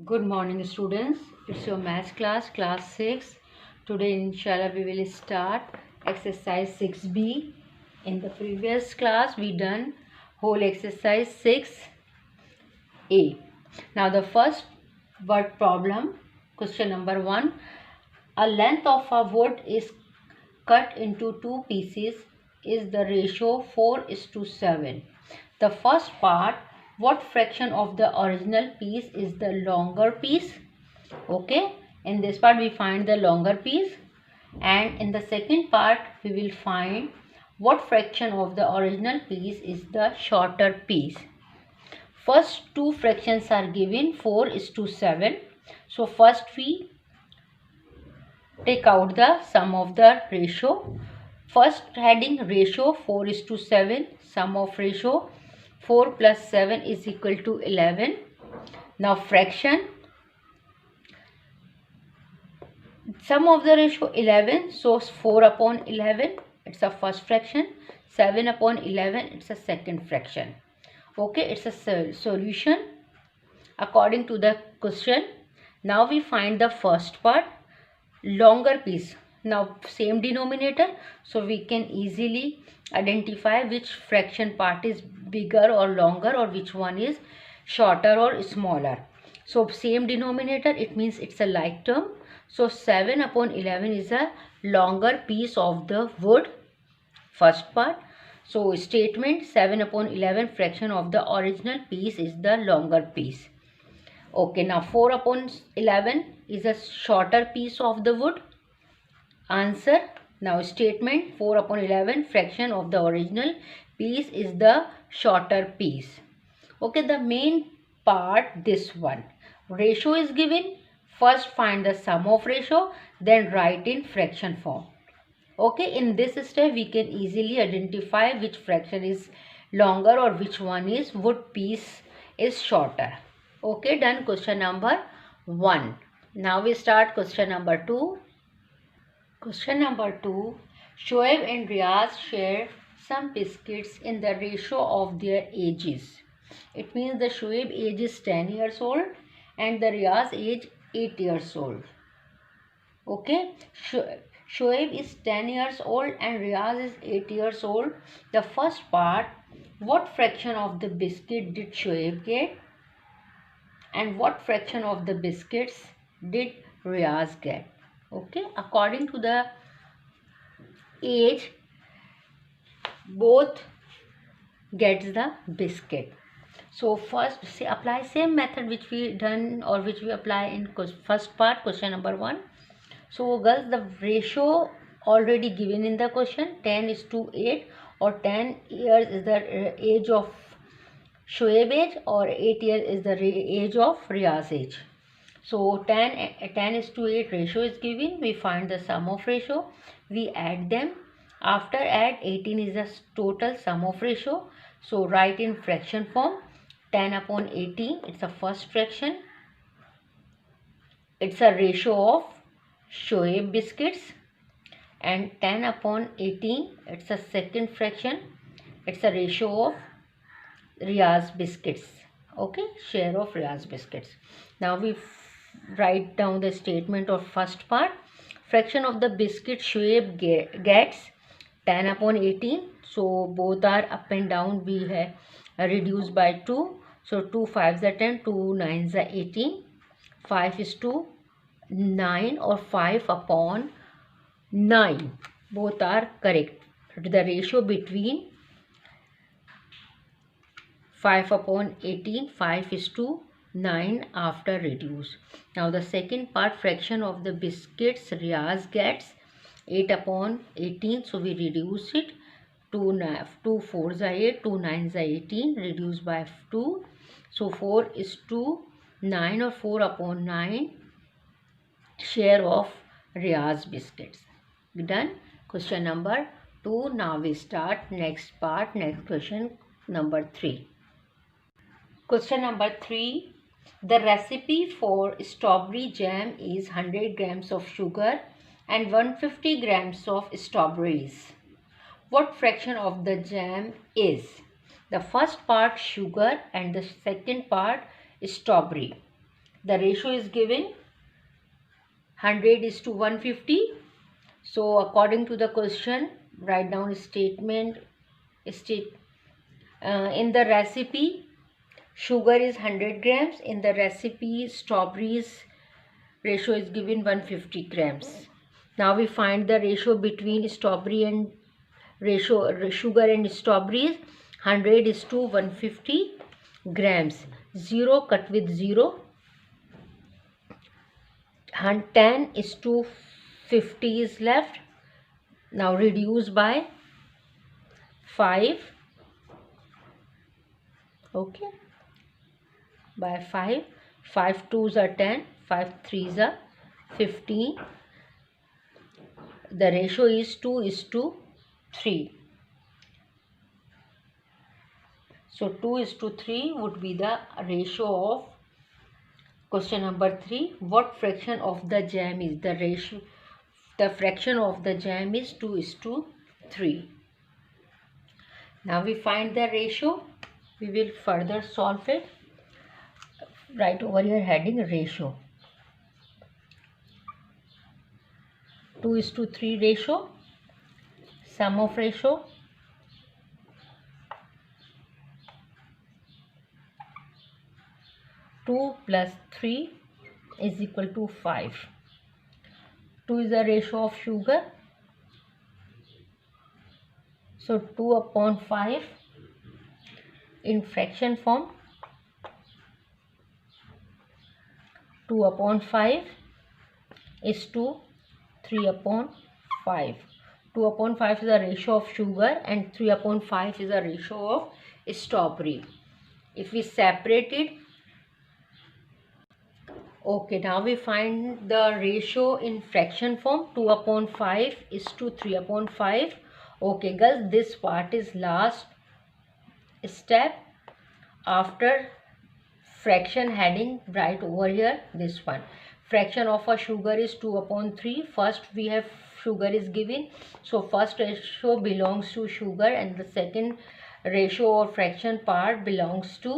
Good morning, students. It's your math class, class 6. Today, inshallah, we will start exercise 6b. In the previous class, we done whole exercise 6a. Now, the first word problem, question number 1. A length of a wood is cut into two pieces is the ratio 4:7. The first part, what fraction of the original piece is the longer piece? Okay, in this part we find the longer piece, and in the second part we will find what fraction of the original piece is the shorter piece. First two fractions are given 4:7. So first we take out the sum of the ratio. First heading ratio 4:7, sum of ratio 4 plus 7 is equal to 11. Now fraction, sum of the ratio 11, so 4 upon 11, it's a first fraction. 7 upon 11, it's a second fraction. Okay, it's a solution according to the question. Now we find the first part, longer piece. Now same denominator, so we can easily identify which fraction part is bigger or longer, or which one is shorter or smaller. So same denominator, it means it's a like term. So 7 upon 11 is a longer piece of the wood, first part. So statement 7 upon 11 fraction of the original piece is the longer piece. Okay, now 4 upon 11 is a shorter piece of the wood. Answer. Now statement 4 upon 11 fraction of the original piece is the shorter piece. Okay, the main part, this one. Ratio is given. First find the sum of ratio, then write in fraction form. Okay, in this step we can easily identify which fraction is longer or which one is wood piece is shorter. Okay, done question number 1. Now we start question number 2. Question number 2. Shoaib and Riaz share some biscuits in the ratio of their ages. It means the Shoaib age is 10 years old and the Riaz age 8 years old. Okay, Shoaib is 10 years old and Riaz is 8 years old. The first part, what fraction of the biscuit did Shoaib get? And what fraction of the biscuits did Riaz get? Okay, according to the age, both gets the biscuit. So first, say apply same method which we done or which we apply in first part, question number 1. So girls, the ratio already given in the question, 10:8, or 10 years is the age of Shoaib age, or 8 years is the age of Riaz age. So 10:8 ratio is given. We find the sum of ratio. We add them. After add, 18 is the total sum of ratio. So write in fraction form. 10 upon 18, it's a first fraction. It's a ratio of Shoaib biscuits. And 10 upon 18, it's a second fraction. It's a ratio of Riaz biscuits. Okay, share of Riaz biscuits. Now we write down the statement of first part. Fraction of the biscuit Shoaib gets 10 upon 18. So both are up and down. We have reduced by 2. So 2 5s are 10, 2 9s are 18. 5 is to 9, or 5 upon 9. Both are correct. The ratio between 5 upon 18, 5:9 after reduce. Now the second part, fraction of the biscuits Riaz gets 8 upon 18. So we reduce it. 2 4s are 8, 2 9s are 18, reduced by 2. So 4:9, or 4 upon 9 share of Riaz biscuits. Done. Question number 2. Now we start next part, next question number 3. Question number 3. The recipe for strawberry jam is 100 grams of sugar and 150 grams of strawberries. What fraction of the jam is? The first part sugar and the second part strawberry. The ratio is given 100:150. So according to the question, write down a statement. In the recipe, sugar is 100 grams. In the recipe, strawberries ratio is given 150 grams. Now we find the ratio between strawberry and sugar and strawberries. 100:150 grams. 0 cut with 0. 10:50 is left. Now reduce by 5. Okay, by 5. 5 2s are 10. 5 3s are 15. The ratio is 2:3. So 2:3 would be the ratio of question number 3. What fraction of the jam is? The fraction of the jam is 2:3. Now we find the ratio. We will further solve it. Write over here heading ratio. 2:3 ratio. Sum of ratio. 2 plus 3 is equal to 5. 2 is the ratio of sugar. So 2/5 in fraction form. 2/5 is to 3/5. 2/5 is the ratio of sugar and 3/5 is the ratio of strawberry. If we separate it, okay, now we find the ratio in fraction form. 2/5 is to 3/5. Okay guys, this part is last step. After fraction heading, write over here this one. Fraction of a sugar is 2/3. First we have sugar is given, so first ratio belongs to sugar and the second ratio or fraction part belongs to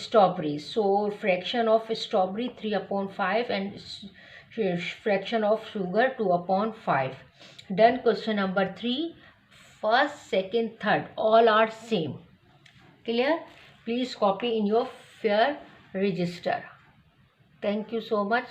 strawberries. So fraction of strawberry 3/5 and fraction of sugar 2/5. Done. Question number 3. First, second, third all are same. Clear? Please copy in your fair register. Thank you so much.